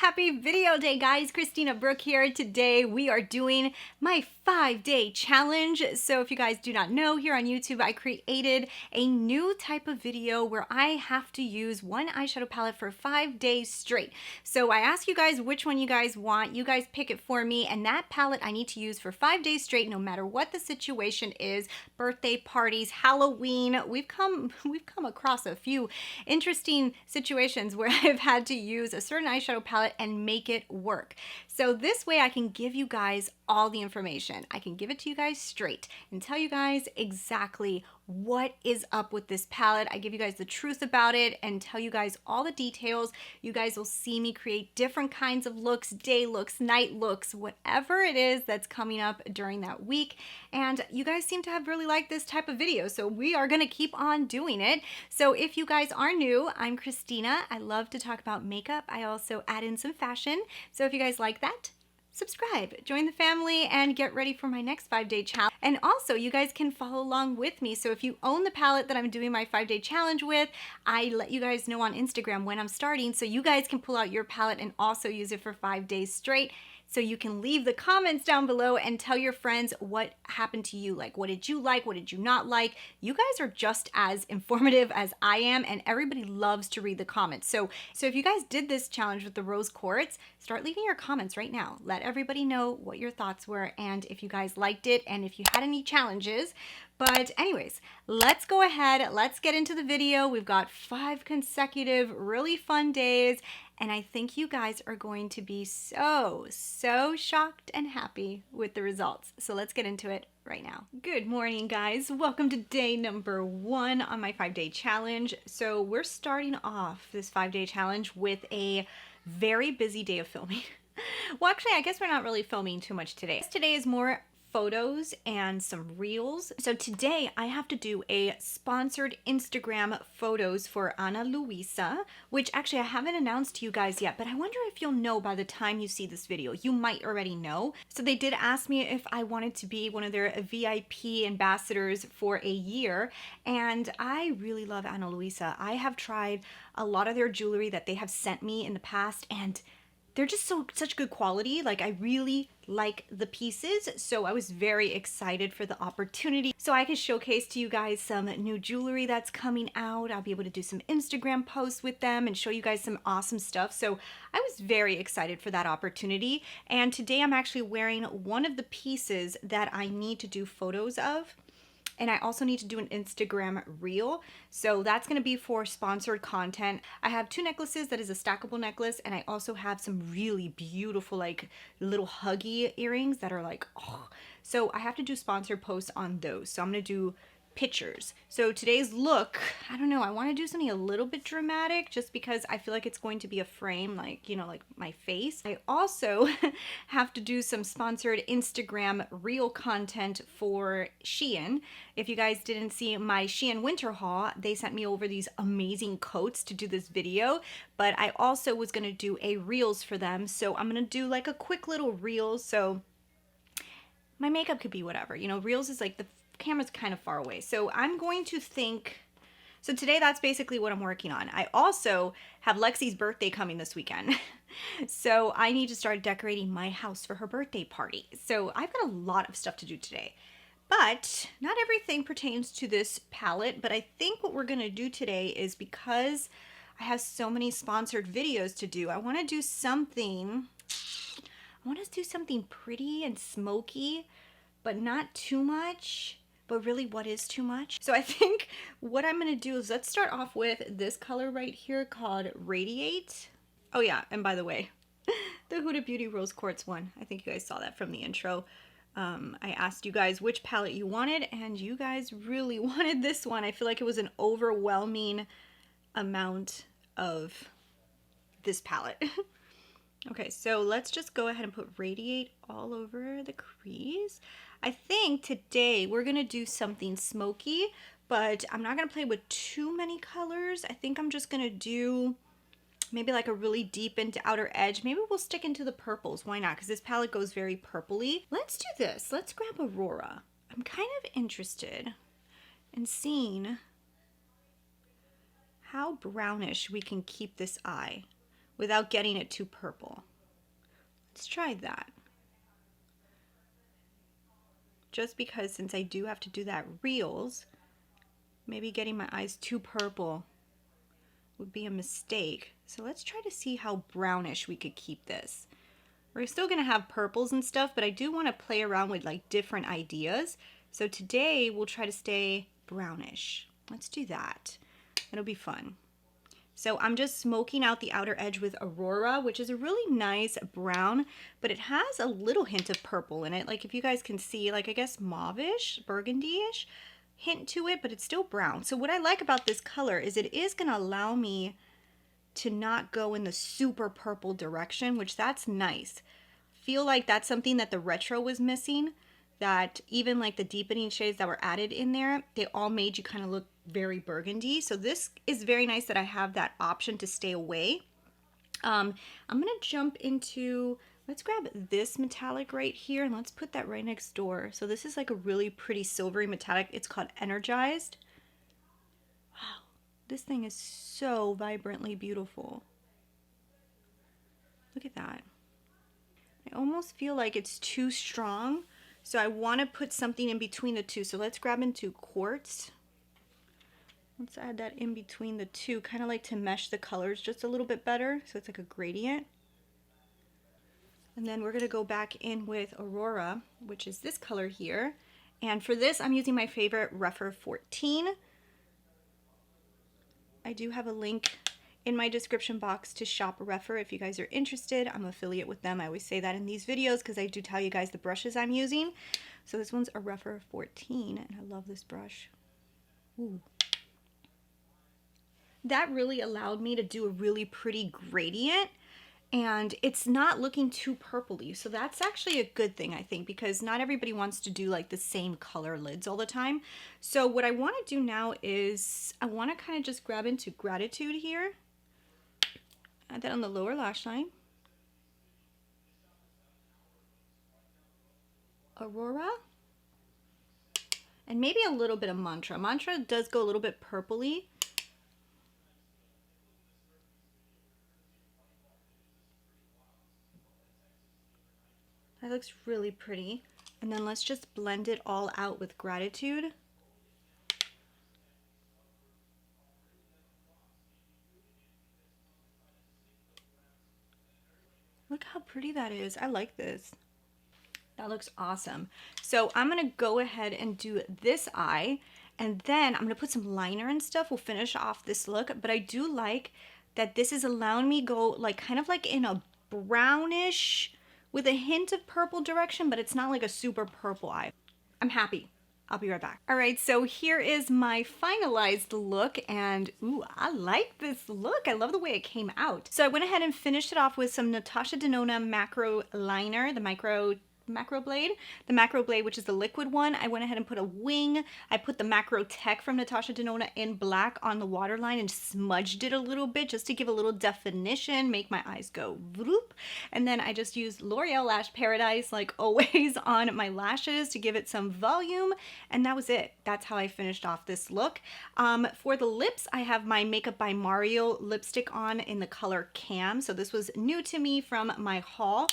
Happy video day, guys. Christina, Brooke here. Today we are doing my 5-day challenge. So if you guys do not know, here on YouTube I created a new type of video where I have to use one eyeshadow palette for 5 days straight. So I ask you guys which one you guys want. You guys pick it for me, and that palette I need to use for 5 days straight, no matter what the situation is. Birthday parties, Halloween. We've come across a few interesting situations where I've had to use a certain eyeshadow palette and make it work. So this way I can give you guys all the information. I can give it to you guys straight and tell you guys exactly what is up with this palette. I give you guys the truth about it and tell you guys all the details. You guys will see me create different kinds of looks, day looks, night looks, whatever it is that's coming up during that week. And you guys seem to have really liked this type of video, so we are gonna keep on doing it. So if you guys are new, I'm Christina. I love to talk about makeup. I also add in some fashion. So if you guys like that, subscribe, join the family, and get ready for my next 5-day challenge. And also, you guys can follow along with me. So if you own the palette that I'm doing my 5-day challenge with, I let you guys know on Instagram when I'm starting, so you guys can pull out your palette and also use it for 5 days straight. So you can leave the comments down below and tell your friends what happened to you. Like, what did you like? What did you not like? You guys are just as informative as I am, and everybody loves to read the comments. So if you guys did this challenge with the rose quartz, start leaving your comments right now. Let everybody know what your thoughts were and if you guys liked it and if you had any challenges. But anyways, let's go ahead. Let's get into the video. We've got 5 consecutive really fun days, and I think you guys are going to be so shocked and happy with the results. So let's get into it right now. Good morning, guys. Welcome to day number 1 on my 5-day challenge. So we're starting off this 5-day challenge with a very busy day of filming. Well, actually, I guess we're not really filming too much today. Today is more photos and some reels. So today I have to do a sponsored Instagram photos for Ana Luisa, which actually I haven't announced to you guys yet, but I wonder if you'll know by the time you see this video. You might already know. So they did ask me if I wanted to be one of their VIP ambassadors for a year, and I really love Ana Luisa. I have tried a lot of their jewelry that they have sent me in the past, and they're just such good quality. Like, I really like the pieces, so I was very excited for the opportunity. So I can showcase to you guys some new jewelry that's coming out. I'll be able to do some Instagram posts with them and show you guys some awesome stuff. So I was very excited for that opportunity. And today I'm actually wearing one of the pieces that I need to do photos of. And I also need to do an Instagram reel. So that's gonna be for sponsored content. I have 2 necklaces that is a stackable necklace, and I also have some really beautiful like little huggy earrings that are like, oh. So I have to do sponsored posts on those. So I'm gonna do pictures. So today's look, I don't know, I want to do something a little bit dramatic just because I feel like it's going to be a frame, like, you know, like my face. I also have to do some sponsored Instagram reel content for Shein. If you guys didn't see my Shein winter haul, they sent me over these amazing coats to do this video, but I also was going to do a reels for them. So I'm going to do like a quick little reel. So my makeup could be whatever, you know, reels is like the camera's kind of far away. So I'm going to think, so today that's basically what I'm working on. I also have Lexi's birthday coming this weekend. So I need to start decorating my house for her birthday party. So I've got a lot of stuff to do today, but not everything pertains to this palette. But I think what we're gonna do today is, because I have so many sponsored videos to do, I wanna do something pretty and smoky, but not too much. But really, what is too much? So I think what I'm gonna do is, let's start off with this color right here called Radiate. Oh yeah, and by the way, the Huda Beauty Rose Quartz one. I think you guys saw that from the intro. I asked you guys which palette you wanted, and you guys really wanted this one. I feel like it was an overwhelming amount of this palette. Okay, so let's just go ahead and put Radiate all over the crease. I think today we're gonna do something smoky, but I'm not gonna play with too many colors. I think I'm just gonna do maybe like a really deep into outer edge. Maybe we'll stick into the purples. Why not? Because this palette goes very purpley. Let's do this. Let's grab Aurora. I'm kind of interested in seeing how brownish we can keep this eye without getting it too purple. Let's try that. Just because since I do have to do that reels, maybe getting my eyes too purple would be a mistake. So let's try to see how brownish we could keep this. We're still gonna have purples and stuff, but I do wanna play around with like different ideas. So today we'll try to stay brownish. Let's do that. It'll be fun. So I'm just smoking out the outer edge with Aurora, which is a really nice brown, but it has a little hint of purple in it. Like if you guys can see, like I guess mauve-ish, burgundy-ish hint to it, but it's still brown. So what I like about this color is it is gonna allow me to not go in the super purple direction, which that's nice. Feel like that's something that the retro was missing, that even like the deepening shades that were added in there, they all made you kind of look very burgundy. So this is very nice that I have that option to stay away. I'm gonna jump into, let's grab this metallic right here and let's put that right next door. So this is like a really pretty silvery metallic. It's called Energized. Wow, this thing is so vibrantly beautiful. Look at that. I almost feel like it's too strong. So I want to put something in between the two. So let's grab into quartz. Let's add that in between the two, kind of like to mesh the colors just a little bit better. So it's like a gradient. And then we're going to go back in with Aurora, which is this color here. And for this, I'm using my favorite Rephr 14. I do have a link in my description box to shop Rephr if you guys are interested. I'm affiliate with them. I always say that in these videos because I do tell you guys the brushes I'm using. So this one's a Rephr 14 and I love this brush. Ooh. That really allowed me to do a really pretty gradient and it's not looking too purpley. So that's actually a good thing, I think, because not everybody wants to do like the same color lids all the time. So what I want to do now is I want to kind of just grab into Gratitude here. Add that on the lower lash line. Aurora. And maybe a little bit of Mantra. Mantra does go a little bit purpley. That looks really pretty. And then let's just blend it all out with Gratitude. Look how pretty that is. I like this. That looks awesome. So I'm gonna go ahead and do this eye and then I'm gonna put some liner and stuff. We'll finish off this look, but I do like that this is allowing me go like kind of like in a brownish with a hint of purple direction, but it's not like a super purple eye. I'm happy. I'll be right back. All right, so here is my finalized look and ooh, I like this look. I love the way it came out. So I went ahead and finished it off with some Natasha Denona macro liner, the macro blade, which is the liquid one. I went ahead and put a wing. I put the Macro Tech from Natasha Denona in black on the waterline and smudged it a little bit just to give a little definition, make my eyes go vroop. And then I just used L'Oreal Lash Paradise, like always, on my lashes to give it some volume. And that was it. That's how I finished off this look. For the lips, I have my Makeup by Mario lipstick on in the color Cam. So this was new to me from my haul.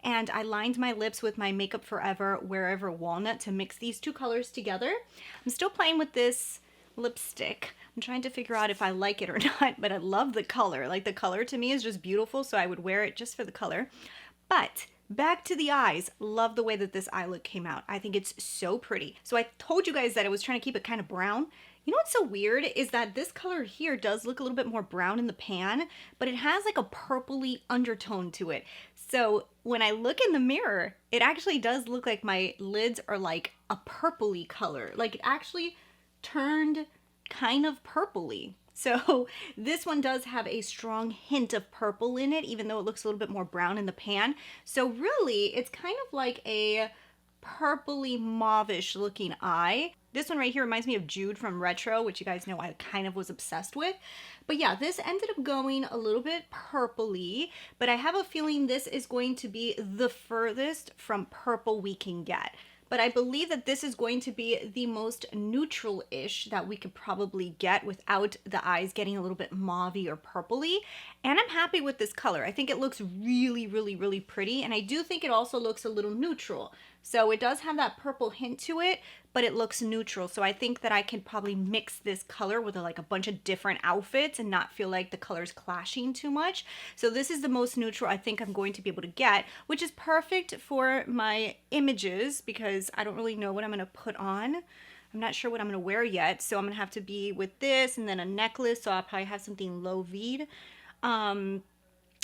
And I lined my lips with my Makeup Forever Wherever Walnut to mix these two colors together. I'm still playing with this lipstick. I'm trying to figure out if I like it or not, but I love the color. Like the color to me is just beautiful, so I would wear it just for the color. But back to the eyes. Love the way that this eye look came out. I think it's so pretty. So I told you guys that I was trying to keep it kind of brown. You know what's so weird is that this color here does look a little bit more brown in the pan, but it has like a purpley undertone to it. So when I look in the mirror, it actually does look like my lids are like a purpley color. Like it actually turned kind of purpley. So this one does have a strong hint of purple in it, even though it looks a little bit more brown in the pan. So really, it's kind of like a purpley mauve-ish looking eye. This one right here reminds me of Jude from Retro, which you guys know I kind of was obsessed with. But yeah, this ended up going a little bit purpley, but I have a feeling this is going to be the furthest from purple we can get. but I believe that this is going to be the most neutral-ish that we could probably get without the eyes getting a little bit mauvey or purpley. And I'm happy with this color. I think it looks really, really, really pretty. And I do think it also looks a little neutral. So it does have that purple hint to it, but it looks neutral. So I think that I can probably mix this color with like a bunch of different outfits and not feel like the colors clashing too much. So this is the most neutral I think I'm going to be able to get, which is perfect for my images because I don't really know what I'm gonna put on. I'm not sure what I'm gonna wear yet. So I'm gonna have to be with this and then a necklace. So I'll probably have something low V'd.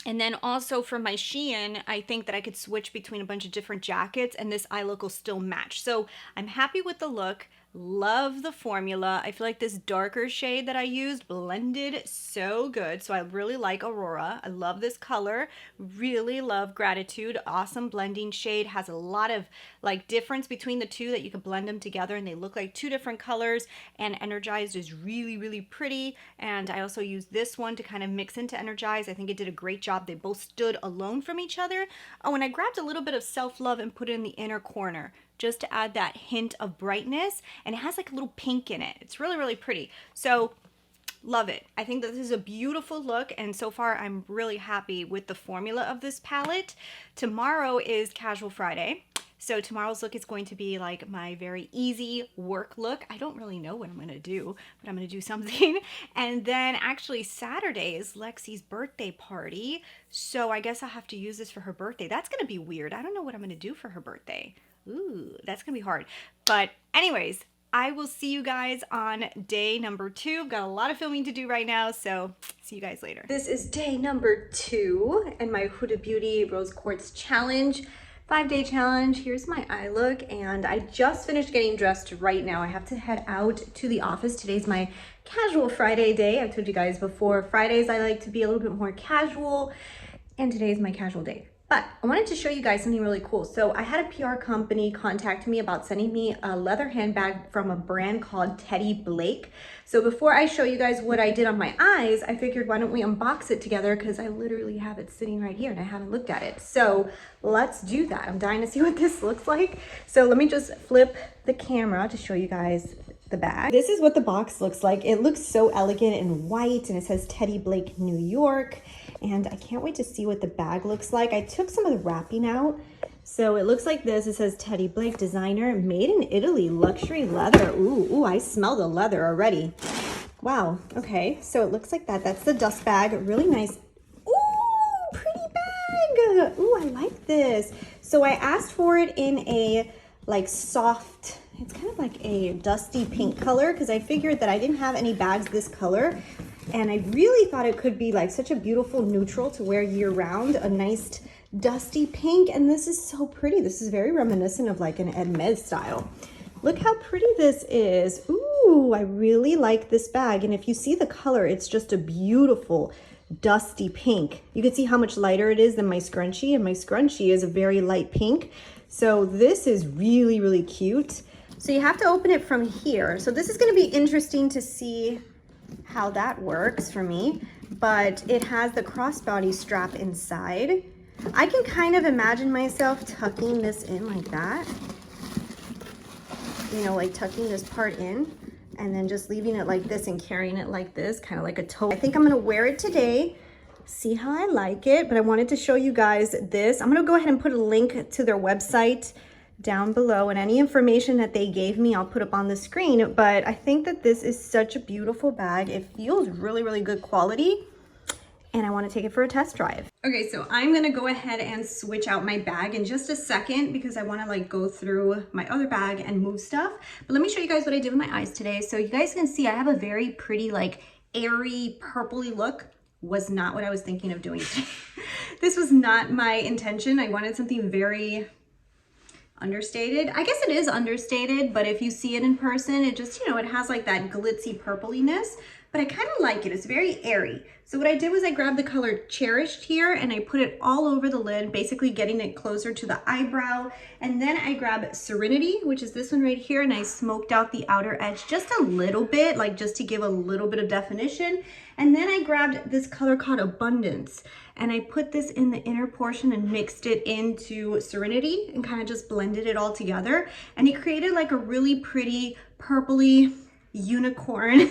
And then also for my Shein, I think that I could switch between a bunch of different jackets and this eye look will still match. So I'm happy with the look. Love the formula. I feel like this darker shade that I used blended so good. So I really like Aurora. I love this color. Really love Gratitude. Awesome blending shade. Has a lot of like difference between the two that you can blend them together and they look like two different colors. And Energized is really, really pretty. And I also used this one to kind of mix into Energized. I think it did a great job. They both stood alone from each other. Oh, and I grabbed a little bit of Self Love and put it in the inner corner, just to add that hint of brightness. And it has like a little pink in it. It's really, really pretty. So love it. I think that this is a beautiful look. And so far I'm really happy with the formula of this palette. Tomorrow is Casual Friday. So tomorrow's look is going to be like my very easy work look. I don't really know what I'm gonna do, but I'm gonna do something. And then actually Saturday is Lexi's birthday party. So I guess I'll have to use this for her birthday. That's gonna be weird. I don't know what I'm gonna do for her birthday. Ooh, that's gonna be hard. But anyways, I will see you guys on day number 2. Got a lot of filming to do right now, so see you guys later. This is day number 2 and my Huda Beauty Rose Quartz challenge. 5-day challenge. Here's my eye look, and I just finished getting dressed right now. I have to head out to the office. Today's my Casual Friday day. I've told you guys before, Fridays I like to be a little bit more casual, and today is my casual day. But I wanted to show you guys something really cool. So I had a PR company contact me about sending me a leather handbag from a brand called Teddy Blake. So before I show you guys what I did on my eyes, I figured why don't we unbox it together, because I literally have it sitting right here and I haven't looked at it. So let's do that. I'm dying to see what this looks like. So let me just flip the camera to show you guys the bag. This is what the box looks like. It looks so elegant and white, and it says Teddy Blake, New York. And I can't wait to see what the bag looks like. I took some of the wrapping out. So it looks like this. It says Teddy Blake, designer, made in Italy, luxury leather. Ooh, I smell the leather already. Wow, okay. So it looks like that. That's the dust bag, really nice. Ooh, pretty bag. Ooh, I like this. So I asked for it in a like soft, it's kind of like a dusty pink color, because I figured that I didn't have any bags this color. And I really thought it could be like such a beautiful neutral to wear year round, a nice dusty pink. And this is so pretty. This is very reminiscent of like an Hermès style. Look how pretty this is. Ooh, I really like this bag. And if you see the color, it's just a beautiful dusty pink. You can see how much lighter it is than my scrunchie, and my scrunchie is a very light pink. So this is really, really cute. So you have to open it from here. So this is going to be interesting to see how that works for me, but it has the crossbody strap inside. I can kind of imagine myself tucking this in like that, you know, like tucking this part in and then just leaving it like this and carrying it like this, kind of like a tote. I think I'm gonna wear it today, see how I like it, but I wanted to show you guys this. I'm gonna go ahead and put a link to their website down below, and any information that they gave me I'll put up on the screen. But I think that this is such a beautiful bag. It feels really, really good quality, and I want to take it for a test drive. Okay, so I'm gonna go ahead and switch out my bag in just a second because I want to like go through my other bag and move stuff. But let me show you guys what I did with my eyes today. So you guys can see I have a very pretty like airy purpley look. Was not what I was thinking of doing today. This was not my intention. I wanted something very understated. I guess it is understated, but if you see it in person, it just, you know, it has like that glitzy purpliness. but I kind of like it. It's very airy. So what I did was I grabbed the color Cherished here and I put it all over the lid, basically getting it closer to the eyebrow. And then I grabbed Serenity, which is this one right here, and I smoked out the outer edge just a little bit, like just to give a little bit of definition. And then I grabbed this color called Abundance, and I put this in the inner portion and mixed it into Serenity and kind of just blended it all together. And it created like a really pretty purpley unicorn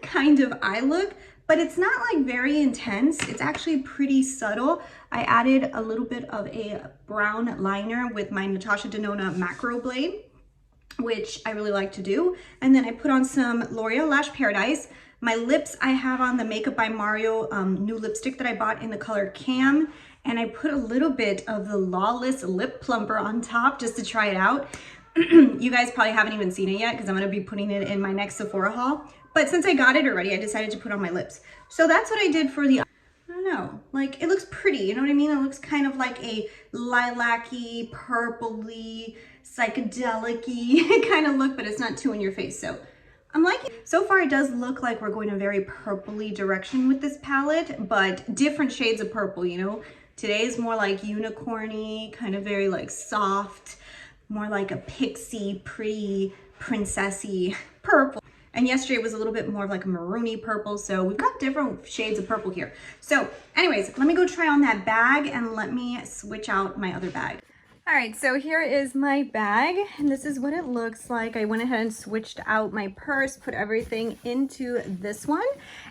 kind of eye look, but it's not like very intense. It's actually pretty subtle. I added a little bit of a brown liner with my Natasha Denona macro blade, which I really like to do. And then I put on some L'Oreal Lash Paradise. My lips, I have on the Makeup by Mario new lipstick that I bought in the color Cam. And I put a little bit of the Lawless Lip Plumper on top just to try it out. You guys probably haven't even seen it yet because I'm going to be putting it in my next Sephora haul. But since I got it already, I decided to put it on my lips. So that's what I did for the, I don't know, like it looks pretty, you know what I mean? It looks kind of like a lilac-y, purpley, psychedelic-y kind of look, but it's not too in your face. So I'm liking it. So far it does look like we're going a very purpley direction with this palette, but different shades of purple, you know? Today is more like unicorny, kind of very like soft, more like a pixie, pretty, princessy purple. And yesterday was a little bit more of like a maroony purple. So we've got different shades of purple here. So anyways, let me go try on that bag and let me switch out my other bag. All right, so here is my bag, and this is what it looks like. I went ahead and switched out my purse, put everything into this one.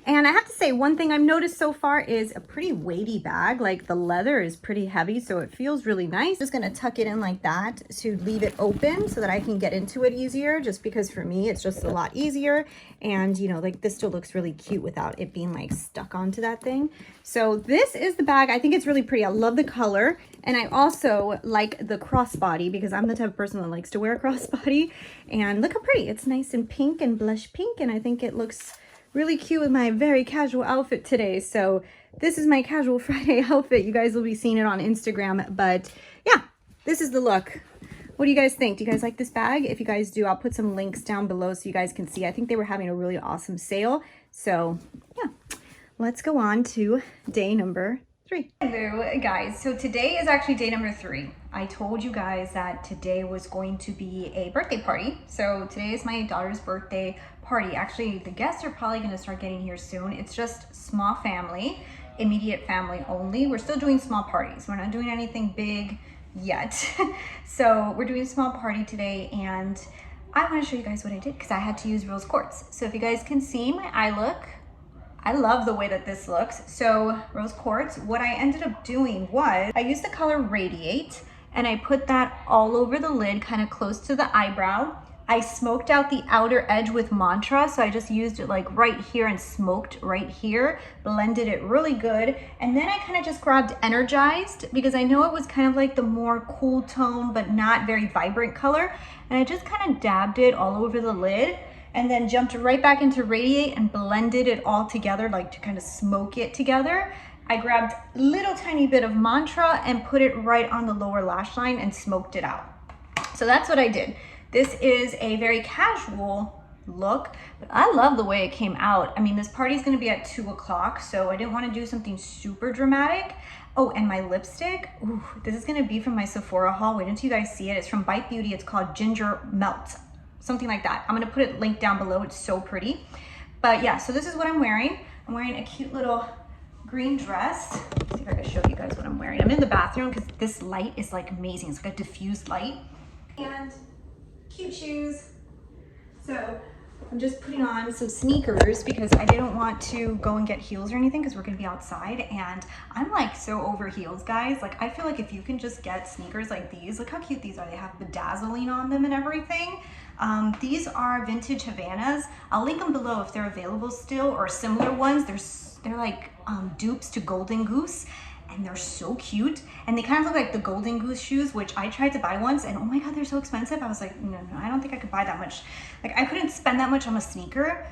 And I have to say, one thing I've noticed so far is a pretty weighty bag. Like the leather is pretty heavy, so it feels really nice. Just gonna tuck it in like that to leave it open so that I can get into it easier, just because for me, it's just a lot easier. And you know, like this still looks really cute without it being like stuck onto that thing. So this is the bag. I think it's really pretty. I love the color. And I also like the crossbody because I'm the type of person that likes to wear a crossbody. And look how pretty. It's nice and pink and blush pink. And I think it looks really cute with my very casual outfit today. So this is my casual Friday outfit. You guys will be seeing it on Instagram. But yeah, this is the look. What do you guys think? Do you guys like this bag? If you guys do, I'll put some links down below so you guys can see. I think they were having a really awesome sale. So yeah, let's go on to day number 3. Hello guys, so today is actually day number 3. I told you guys that today was going to be a birthday party. So today is my daughter's birthday party. Actually, the guests are probably going to start getting here soon. It's just small family, immediate family only. We're still doing small parties. We're not doing anything big yet. So we're doing a small party today, and I want to show you guys what I did because I had to use rose quartz. So if you guys can see my eye look, I love the way that this looks. So rose quartz, what I ended up doing was I used the color Radiate and I put that all over the lid, kind of close to the eyebrow. I smoked out the outer edge with Mantra. So I just used it like right here and smoked right here, blended it really good. And then I kind of just grabbed Energized because I know it was kind of like the more cool tone, but not very vibrant color. And I just kind of dabbed it all over the lid, and then jumped right back into Radiate and blended it all together, like to kind of smoke it together. I grabbed a little tiny bit of Mantra and put it right on the lower lash line and smoked it out. So that's what I did. This is a very casual look, but I love the way it came out. I mean, this party is gonna be at 2 o'clock, so I didn't wanna do something super dramatic. Oh, and my lipstick, ooh, this is gonna be from my Sephora haul. Wait until you guys see it. It's from Bite Beauty. It's called Ginger Melt. Something like that. I'm gonna put it linked down below. It's so pretty. But yeah, so this is what I'm wearing. I'm wearing a cute little green dress. Let's see if I can show you guys what I'm wearing. I'm in the bathroom because this light is like amazing. It's like a diffused light. And cute shoes. So I'm just putting on some sneakers because I didn't want to go and get heels or anything because we're gonna be outside, and I'm like so over heels, guys. Like I feel like if you can just get sneakers like these, look how cute these are. They have bedazzling on them and everything. These are vintage Havanas. I'll link them below if they're available still, or similar ones. They're like dupes to Golden Goose, and they're so cute. And they kind of look like the Golden Goose shoes, which I tried to buy once, and oh my God, they're so expensive. I was like, no, I don't think I could buy that much. Like I couldn't spend that much on a sneaker.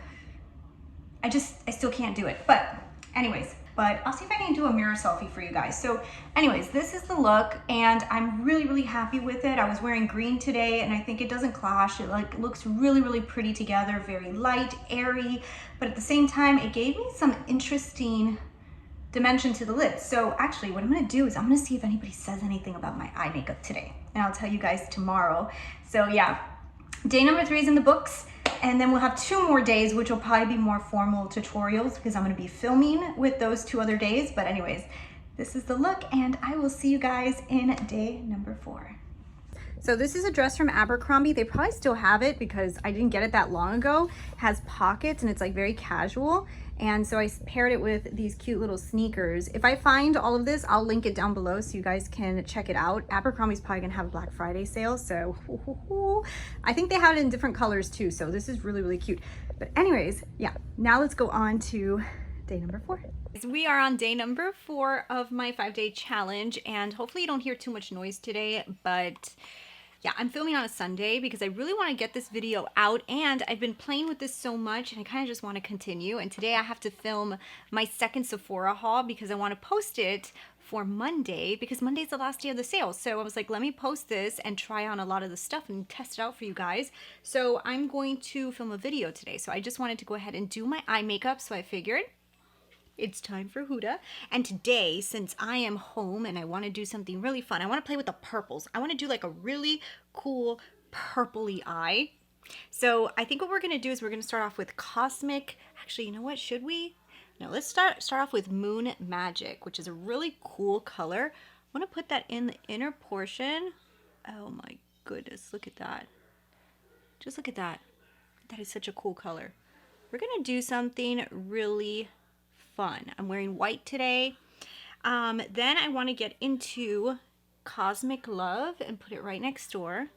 I still can't do it. But anyways, but I'll see if I can do a mirror selfie for you guys. So anyways, this is the look, and I'm really, really happy with it. I was wearing green today, and I think it doesn't clash. It like looks really, really pretty together, very light, airy, but at the same time, it gave me some interesting dimension to the lids. So actually what I'm gonna do is I'm gonna see if anybody says anything about my eye makeup today, and I'll tell you guys tomorrow. So yeah, day number 3 is in the books, and then we'll have 2 more days, which will probably be more formal tutorials because I'm gonna be filming with those 2 other days. But anyways, this is the look, and I will see you guys in day number 4. So this is a dress from Abercrombie. They probably still have it because I didn't get it that long ago. It has pockets and it's like very casual. And so I paired it with these cute little sneakers. If I find all of this, I'll link it down below so you guys can check it out. Abercrombie's probably gonna have a Black Friday sale. So I think they have it in different colors too. So this is really, really cute. But anyways, yeah, now let's go on to day number 4. We are on day number 4 of my 5-day challenge, and hopefully you don't hear too much noise today, but yeah, I'm filming on a Sunday because I really want to get this video out, and I've been playing with this so much and I kind of just want to continue. And today I have to film my second Sephora haul because I want to post it for Monday, because Monday's the last day of the sale. So I was like, let me post this and try on a lot of the stuff and test it out for you guys. So I'm going to film a video today. So I just wanted to go ahead and do my eye makeup. So I figured it's time for Huda. And today, since I am home and I want to do something really fun, I want to play with the purples. I want to do like a really cool purpley eye. So I think what we're going to do is we're going to start off with Cosmic. Actually, you know what? Should we? No, let's start off with Moon Magic, which is a really cool color. I want to put that in the inner portion. Oh my goodness, look at that. Just look at that. That is such a cool color. We're going to do something really fun. I'm wearing white today. Then I want to get into Cosmic Love and put it right next door.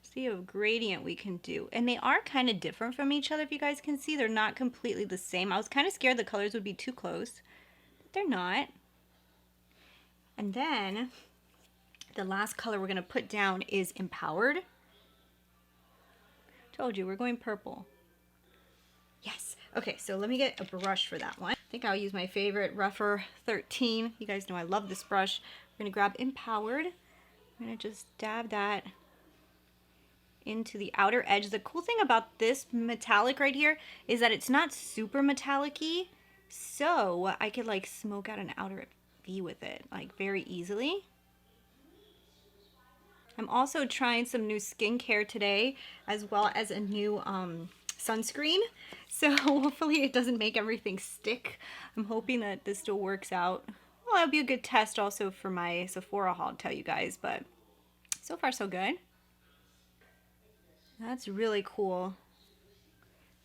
See a gradient we can do. And they are kind of different from each other, if you guys can see. They're not completely the same. I was kind of scared the colors would be too close, but they're not. And then the last color we're going to put down is Empowered. Told you, we're going purple. Yes. Okay, so let me get a brush for that one. I think I'll use my favorite Rougher 13. You guys know I love this brush. We're going to grab Empowered. I'm going to just dab that into the outer edge. The cool thing about this metallic right here is that it's not super metallic-y, so I could like smoke out an outer V with it like very easily. I'm also trying some new skincare today, as well as a new sunscreen. So hopefully it doesn't make everything stick. I'm hoping that this still works out. Well, that'll be a good test also for my Sephora haul, I'll tell you guys, but so far so good. That's really cool.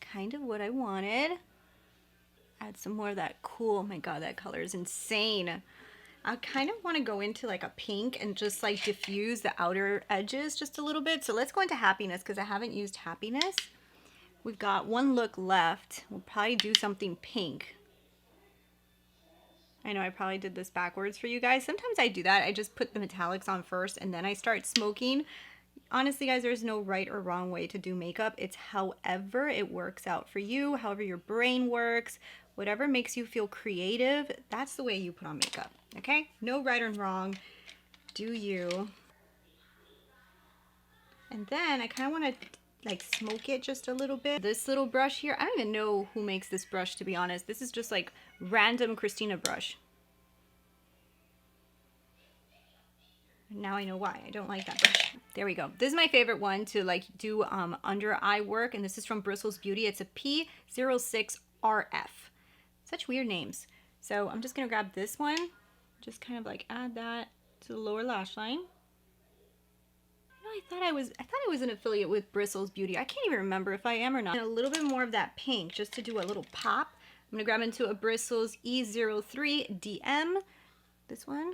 Kind of what I wanted. Add some more of that cool, oh my god, that color is insane. I kind of want to go into like a pink and just like diffuse the outer edges just a little bit. So let's go into Happiness because I haven't used Happiness. We've got one look left. We'll probably do something pink. I know I probably did this backwards for you guys. Sometimes I do that. I just put the metallics on first and then I start smoking. Honestly, guys, there's no right or wrong way to do makeup. It's however it works out for you, however your brain works, whatever makes you feel creative, that's the way you put on makeup, okay? No right or wrong. Do you. And then I kind of want to like smoke it just a little bit. This little brush here, I don't even know who makes this brush, to be honest. This is just like random Christina brush. Now I know why I don't like that brush. There we go. This is my favorite one to like do under eye work, and this is from Bristles Beauty. It's a P06RF. Such weird names. So I'm just gonna grab this one, just kind of like add that to the lower lash line. I thought I was an affiliate with Bristles Beauty. I can't even remember if I am or not. And a little bit more of that pink just to do a little pop. I'm gonna grab into a Bristles E03DM. This one.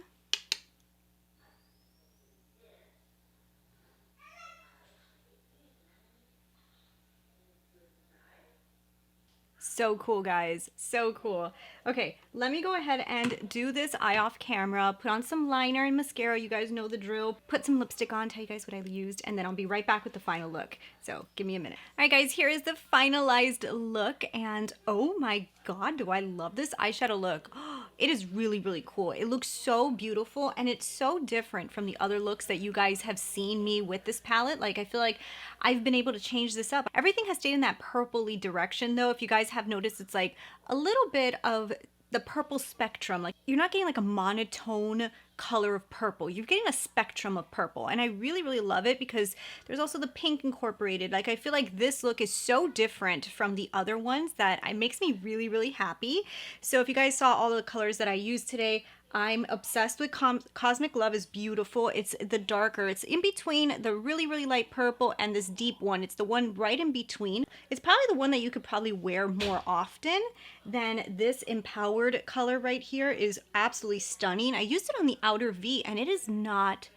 So cool, guys. So cool. Okay, let me go ahead and do this eye off camera, put on some liner and mascara. You guys know the drill. Put some lipstick on, tell you guys what I used, and then I'll be right back with the final look. So give me a minute. All right, guys, here is the finalized look, and oh my God, do I love this eyeshadow look. It is really, really cool. It looks so beautiful, and it's so different from the other looks that you guys have seen me with this palette. Like, I feel like I've been able to change this up. Everything has stayed in that purpley direction, though. If you guys have noticed, it's like a little bit of the purple spectrum. Like, you're not getting like a monotone color of purple. You're getting a spectrum of purple, and I really, really love it because there's also the pink incorporated. Like, I feel like this look is so different from the other ones that it makes me really, really happy. So if you guys saw all the colors that I used today, I'm obsessed with Cosmic Love is beautiful. It's the darker. It's in between the really, really light purple and this deep one. It's the one right in between. It's probably the one that you could probably wear more often than this Empowered color right here. Is absolutely stunning. I used it on the outer V, and it is not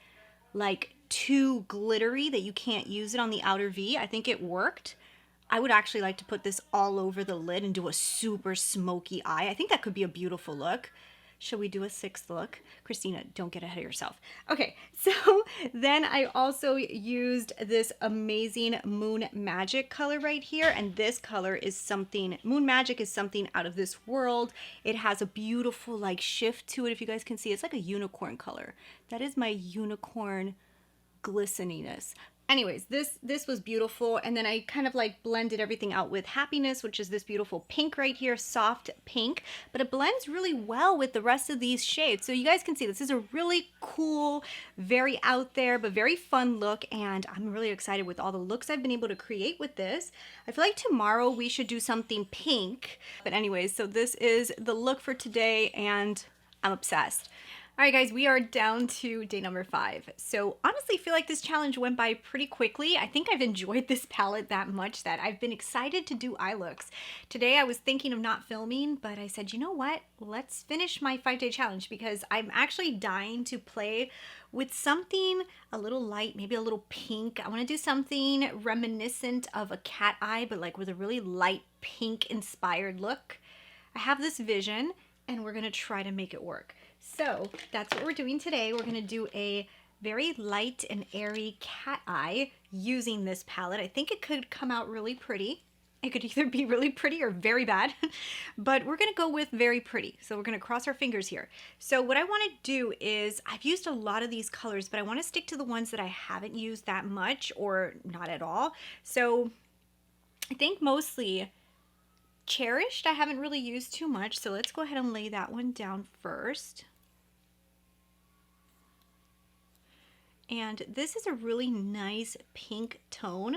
like too glittery that you can't use it on the outer V. I think it worked. I would actually like to put this all over the lid and do a super smoky eye. I think that could be a beautiful look. Should we do a sixth look? Christina, don't get ahead of yourself. Okay, so then I also used this amazing Moon Magic color right here. And this color is something, Moon Magic is something out of this world. It has a beautiful like shift to it. If you guys can see, it's like a unicorn color. That is my unicorn glisteniness. Anyways, this was beautiful, and then I kind of like blended everything out with Happiness, which is this beautiful pink right here, soft pink, but it blends really well with the rest of these shades. So you guys can see this is a really cool, very out there, but very fun look, and I'm really excited with all the looks I've been able to create with this. I feel like tomorrow we should do something pink, but anyways, so this is the look for today, and I'm obsessed. All right, guys, we are down to day number 5. So honestly, I feel like this challenge went by pretty quickly. I think I've enjoyed this palette that much that I've been excited to do eye looks. Today, I was thinking of not filming, but I said, you know what? Let's finish my 5-day challenge because I'm actually dying to play with something a little light, maybe a little pink. I want to do something reminiscent of a cat eye, but like with a really light pink inspired look. I have this vision, and we're going to try to make it work. So that's what we're doing today. We're going to do a very light and airy cat eye using this palette. I think it could come out really pretty. It could either be really pretty or very bad, but we're going to go with very pretty. So we're going to cross our fingers here. So what I want to do is, I've used a lot of these colors, but I want to stick to the ones that I haven't used that much or not at all. So I think mostly Cherished I haven't really used too much. So let's go ahead and lay that one down first. And this is a really nice pink tone.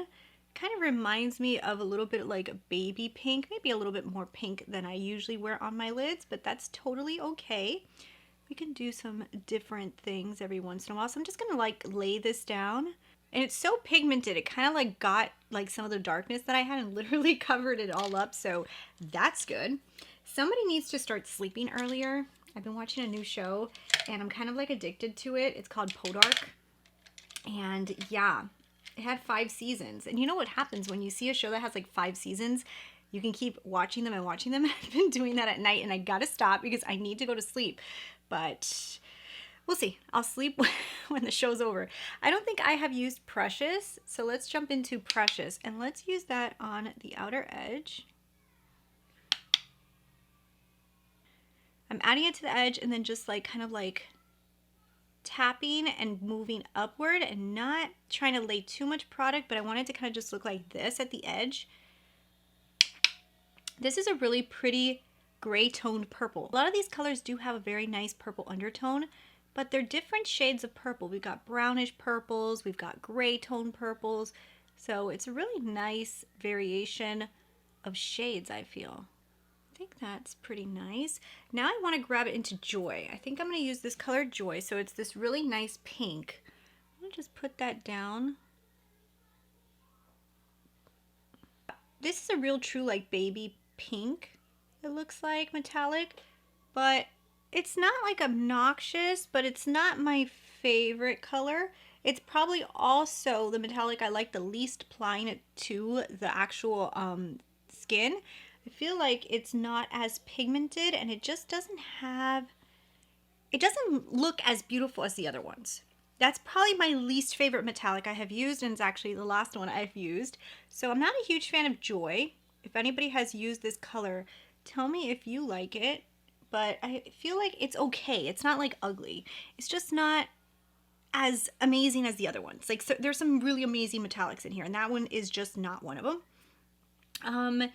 Kind of reminds me of a little bit like a baby pink, maybe a little bit more pink than I usually wear on my lids, but that's totally okay. We can do some different things every once in a while. So I'm just gonna like lay this down. And it's so pigmented, it kind of like got like some of the darkness that I had and literally covered it all up, so that's good. Somebody needs to start sleeping earlier. I've been watching a new show and I'm kind of like addicted to it. It's called Podark. And yeah, it had 5 seasons. And you know what happens when you see a show that has like 5 seasons? You can keep watching them and watching them. I've been doing that at night and I gotta stop because I need to go to sleep. But we'll see. I'll sleep when the show's over. I don't think I have used Precious. So let's jump into Precious and let's use that on the outer edge. I'm adding it to the edge and then just like kind of like tapping and moving upward and not trying to lay too much product, but I want it to kind of just look like this at the edge. This is a really pretty gray toned purple. A lot of these colors do have a very nice purple undertone, but they're different shades of purple. We've got brownish purples, we've got gray tone purples. So it's a really nice variation of shades, I feel. I think that's pretty nice. Now I want to grab it into Joy. I think I'm going to use this color Joy. So it's this really nice pink. I'm going to just put that down. This is a real true like baby pink. It looks like metallic, but it's not like obnoxious, but it's not my favorite color. It's probably also the metallic I like the least applying it to the actual skin. I feel like it's not as pigmented, and it just doesn't have, it doesn't look as beautiful as the other ones. That's probably my least favorite metallic I have used, and it's actually the last one I've used. So I'm not a huge fan of Joy. If anybody has used this color, tell me if you like it. But I feel like it's okay. It's not like ugly. It's just not as amazing as the other ones. Like, so there's some really amazing metallics in here, and that one is just not one of them.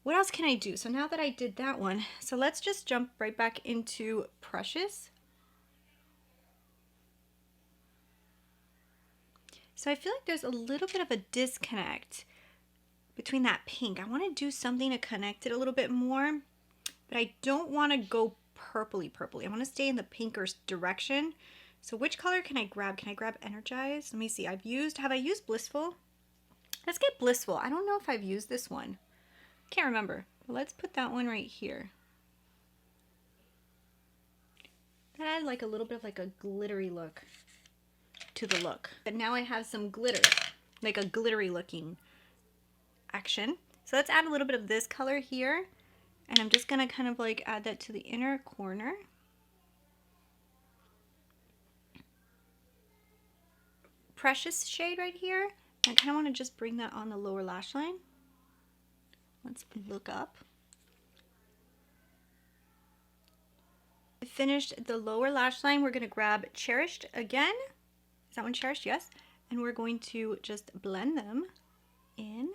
What else can I do? So now that I did that one, so let's just jump right back into Precious. So I feel like there's a little bit of a disconnect between that pink. I want to do something to connect it a little bit more, but I don't want to go purpley. I want to stay in the pinker direction. So which color can I grab? Can I grab Energize? Let me see. Have I used Blissful? Let's get Blissful. I don't know if I've used this one. Can't remember. But let's put that one right here. That added like a little bit of like a glittery look to the look. But now I have some glitter, like a glittery looking action. So let's add a little bit of this color here, and I'm just gonna kind of like add that to the inner corner. Precious shade right here. I kind of want to just bring that on the lower lash line. Let's look up. I finished the lower lash line. We're gonna grab Cherished again. Is that one Cherished? Yes. And we're going to just blend them in,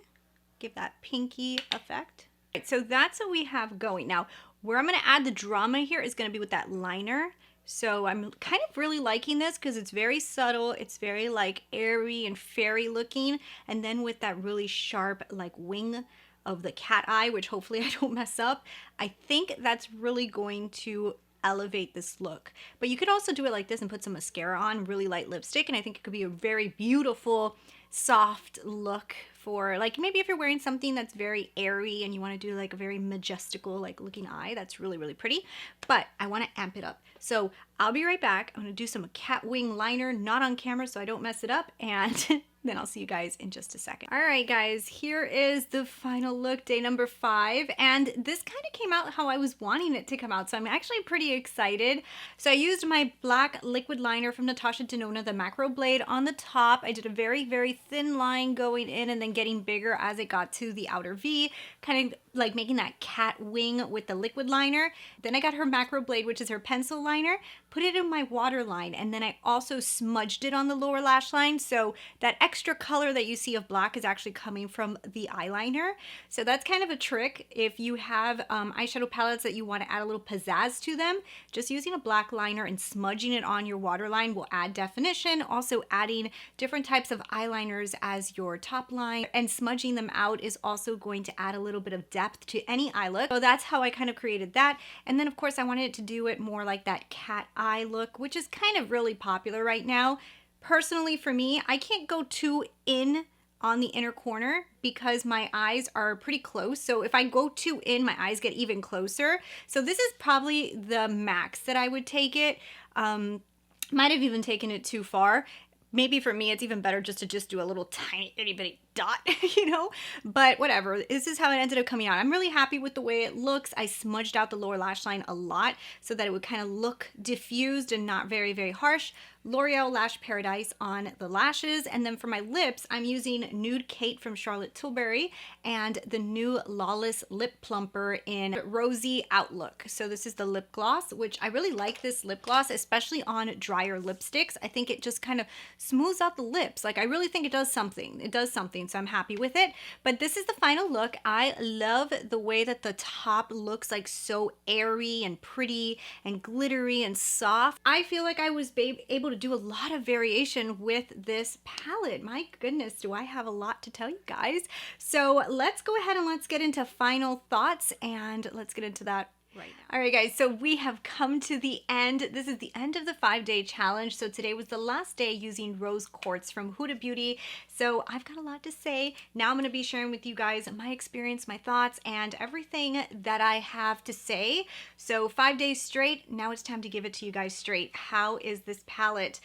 give that pinky effect. Right, so that's what we have going. Now, where I'm going to add the drama here is going to be with that liner. So I'm kind of really liking this because it's very subtle. It's very like airy and fairy looking. And then with that really sharp like wing of the cat eye, which hopefully I don't mess up, I think that's really going to elevate this look. But you could also do it like this and put some mascara on, really light lipstick, and I think it could be a very beautiful soft look for like maybe if you're wearing something that's very airy and you want to do like a very majestical like looking eye. That's really, really pretty, but I want to amp it up. So I'll be right back. I'm going to do some cat wing liner, not on camera so I don't mess it up, and then I'll see you guys in just a second. All right, guys, here is the final look, day number 5. And this kind of came out how I was wanting it to come out. So I'm actually pretty excited. So I used my black liquid liner from Natasha Denona, the macro blade on the top. I did a very, very thin line going in and then getting bigger as it got to the outer V, kind of like making that cat wing with the liquid liner. Then I got her macro blade, which is her pencil liner, put it in my waterline, and then I also smudged it on the lower lash line. So that extra color that you see of black is actually coming from the eyeliner. So that's kind of a trick. If you have eyeshadow palettes that you want to add a little pizzazz to them, just using a black liner and smudging it on your waterline will add definition. Also adding different types of eyeliners as your top line and smudging them out is also going to add a little bit of depth to any eye look. So that's how I kind of created that. And then of course I wanted it to do it more like that cat eye look, which is kind of really popular right now. Personally, for me, I can't go too in on the inner corner because my eyes are pretty close. So if I go too in, my eyes get even closer. So this is probably the max that I would take it. Might have even taken it too far. Maybe for me, it's even better just to do a little tiny itty bitty dot, you know, but whatever. This is how it ended up coming out. I'm really happy with the way it looks. I smudged out the lower lash line a lot so that it would kind of look diffused and not very, very harsh. L'Oreal Lash Paradise on the lashes. And then for my lips, I'm using Nude Kate from Charlotte Tilbury and the new Lawless Lip Plumper in Rosy Outlook. So this is the lip gloss, which I really like this lip gloss, especially on drier lipsticks. I think it just kind of smooths out the lips. Like I really think it does something. It does something, so I'm happy with it. But this is the final look. I love the way that the top looks like so airy and pretty and glittery and soft. I feel like I was able to do a lot of variation with this palette. My goodness, do I have a lot to tell you guys. So let's go ahead and let's get into final thoughts, and let's get into that right now. All right, guys, so we have come to the end. This is the end of the 5-day challenge. So today was the last day using Rose Quartz from Huda Beauty. So I've got a lot to say. Now I'm going to be sharing with you guys my experience, my thoughts, and everything that I have to say. So 5 days straight. Now it's time to give it to you guys straight. How is this palette?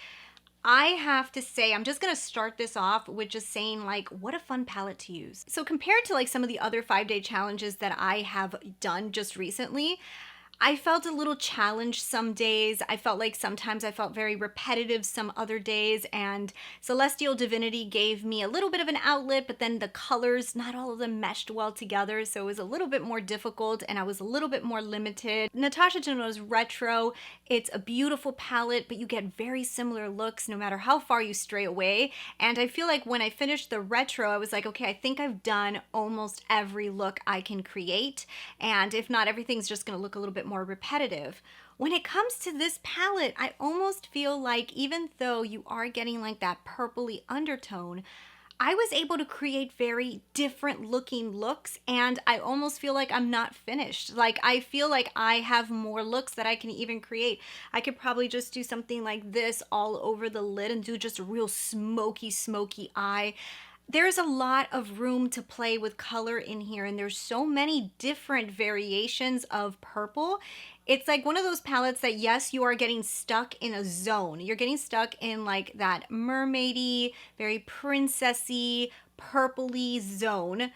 I have to say, I'm just gonna start this off with just saying like, what a fun palette to use. So compared to like some of the other 5-day challenges that I have done just recently, I felt a little challenged some days. I felt like sometimes I felt very repetitive some other days, and Celestial Divinity gave me a little bit of an outlet, but then the colors, not all of them meshed well together, so it was a little bit more difficult and I was a little bit more limited. Natasha Denona's Retro, it's a beautiful palette, but you get very similar looks no matter how far you stray away, and I feel like when I finished the Retro, I was like, okay, I think I've done almost every look I can create, and if not, everything's just gonna look a little bit more repetitive. When it comes to this palette, I almost feel like even though you are getting like that purpley undertone, I was able to create very different looking looks, and I almost feel like I'm not finished. Like I feel like I have more looks that I can even create. I could probably just do something like this all over the lid and do just a real smoky eye. There's a lot of room to play with color in here, and there's so many different variations of purple. It's like one of those palettes that, yes, you are getting stuck in a zone. You're getting stuck in like that mermaidy, very princessy, purpley zone.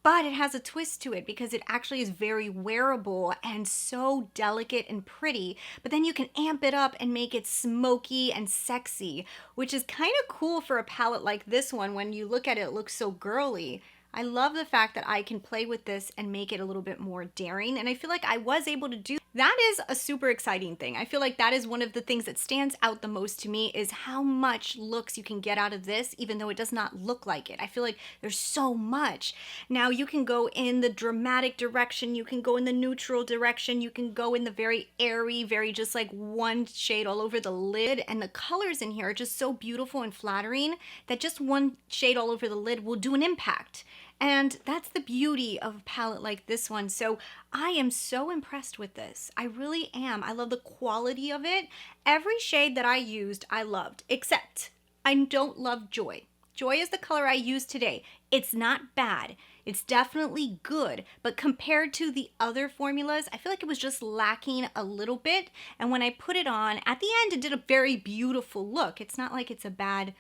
But it has a twist to it because it actually is very wearable and so delicate and pretty. But then you can amp it up and make it smoky and sexy, which is kind of cool for a palette like this one. When you look at it, it looks so girly. I love the fact that I can play with this and make it a little bit more daring, and I feel like I was able to do that. Is a super exciting thing. I feel like that is one of the things that stands out the most to me, is how much looks you can get out of this, even though it does not look like it. I feel like there's so much. Now you can go in the dramatic direction, you can go in the neutral direction, you can go in the very airy, very just like one shade all over the lid, and the colors in here are just so beautiful and flattering that just one shade all over the lid will do an impact. And that's the beauty of a palette like this one. So I am so impressed with this. I really am. I love the quality of it. Every shade that I used, I loved, except I don't love Joy. Joy is the color I used today. It's not bad. It's definitely good, but compared to the other formulas, I feel like it was just lacking a little bit. And when I put it on, at the end, it did a very beautiful look. It's not like it's a bad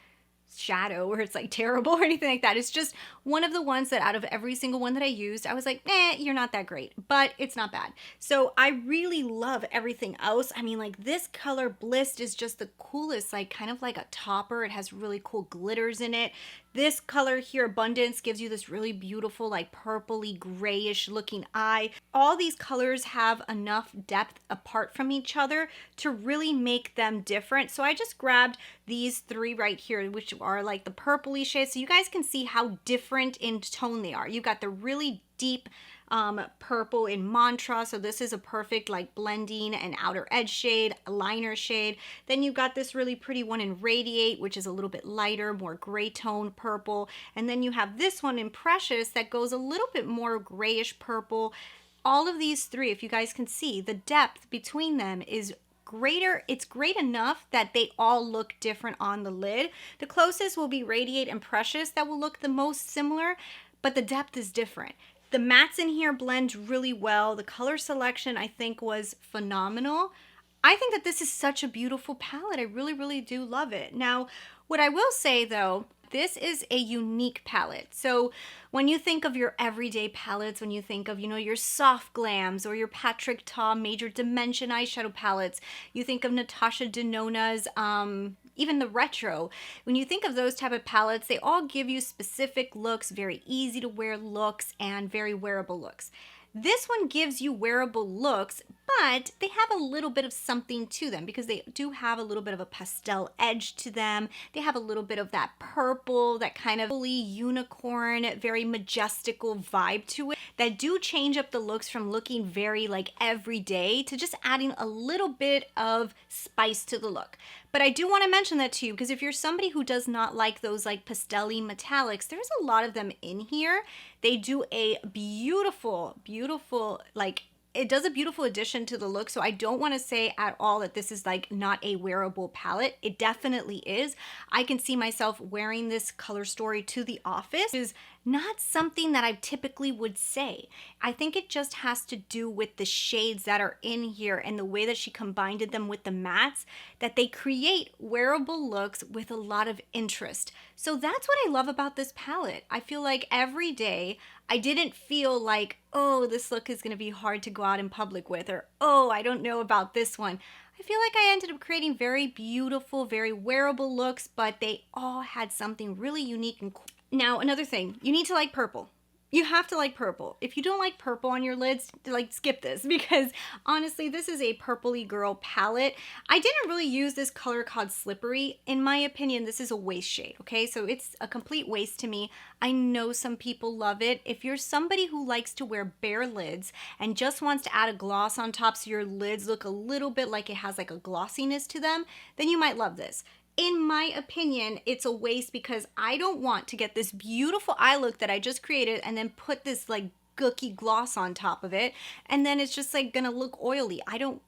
shadow or it's like terrible or anything like that. It's just one of the ones that out of every single one that I used, I was like, you're not that great, but it's not bad. So I really love everything else. I mean, like this color Bliss is just the coolest, like kind of like a topper. It has really cool glitters in it. This color here, Abundance, gives you this really beautiful, like purpley grayish looking eye. All these colors have enough depth apart from each other to really make them different. So I just grabbed these three right here, which are like the purpley shades. So you guys can see how different in tone they are. You've got the really deep purple in Mantra, so this is a perfect like blending and outer edge shade, liner shade. Then you've got this really pretty one in Radiate, which is a little bit lighter, more gray tone purple. And then you have this one in Precious that goes a little bit more grayish purple. All of these three, if you guys can see, the depth between them is greater. It's great enough that they all look different on the lid. The closest will be Radiate and Precious that will look the most similar, but the depth is different. The mattes in here blend really well. The color selection, I think, was phenomenal. I think that this is such a beautiful palette. I really, really do love it. Now, what I will say though, this is a unique palette. So when you think of your everyday palettes, when you think of, you know, your soft glams or your Patrick Ta Major Dimension eyeshadow palettes, you think of Natasha Denona's, even the Retro. When you think of those type of palettes, they all give you specific looks, very easy to wear looks, and very wearable looks. This one gives you wearable looks, but they have a little bit of something to them because they do have a little bit of a pastel edge to them. They have a little bit of that purple, that kind of fully unicorn, very majestical vibe to it that do change up the looks from looking very like everyday to just adding a little bit of spice to the look. But I do want to mention that to you because if you're somebody who does not like those like pastel-y metallics, there's a lot of them in here. They do a beautiful, beautiful, like it does a beautiful addition to the look. So I don't want to say at all that this is like not a wearable palette. It definitely is. I can see myself wearing this Color Story to the office, which is not something that I typically would say. I think it just has to do with the shades that are in here and the way that she combined them with the mattes, that they create wearable looks with a lot of interest. So that's what I love about this palette. I feel like every day I didn't feel like, oh, this look is gonna be hard to go out in public with, or oh, I don't know about this one. I feel like I ended up creating very beautiful, very wearable looks, but they all had something really unique and cool. Now, another thing, you need to like purple. You have to like purple. If you don't like purple on your lids, like skip this, because honestly, this is a purpley girl palette. I didn't really use this color called Slippery. In my opinion, this is a waste shade, okay? So it's a complete waste to me. I know some people love it. If you're somebody who likes to wear bare lids and just wants to add a gloss on top so your lids look a little bit like it has like a glossiness to them, then you might love this. In my opinion, it's a waste because I don't want to get this beautiful eye look that I just created and then put this like gooky gloss on top of it, and then it's just like gonna look oily. I don't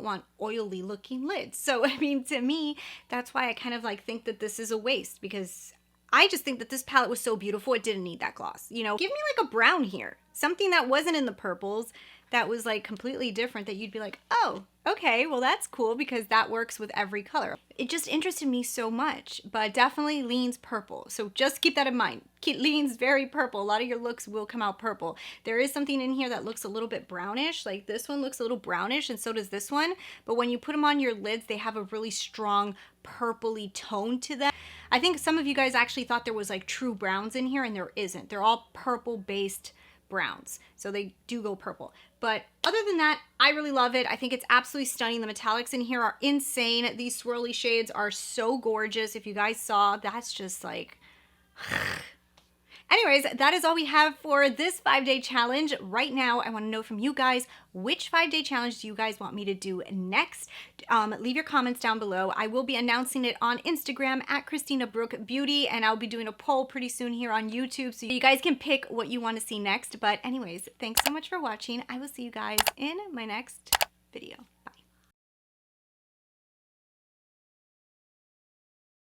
want oily looking lids. So I mean, to me, that's why I kind of like think that this is a waste, because I just think that this palette was so beautiful, it didn't need that gloss. You know, give me like a brown here, something that wasn't in the purples, that was like completely different, that you'd be like, oh, okay, well that's cool because that works with every color. It just interested me so much, but definitely leans purple. So just keep that in mind. It leans very purple. A lot of your looks will come out purple. There is something in here that looks a little bit brownish. Like this one looks a little brownish, and so does this one. But when you put them on your lids, they have a really strong purpley tone to them. I think some of you guys actually thought there was like true browns in here, and there isn't. They're all purple based browns, so they do go purple. But other than that, I really love it. I think it's absolutely stunning. The metallics in here are insane. These swirly shades are so gorgeous. If you guys saw, that's just like anyways, that is all we have for this 5-day challenge. Right now, I want to know from you guys, which 5-day challenge do you guys want me to do next? Leave your comments down below. I will be announcing it on Instagram at Christina Brooke Beauty, and I'll be doing a poll pretty soon here on YouTube, so you guys can pick what you want to see next. But anyways, thanks so much for watching. I will see you guys in my next video.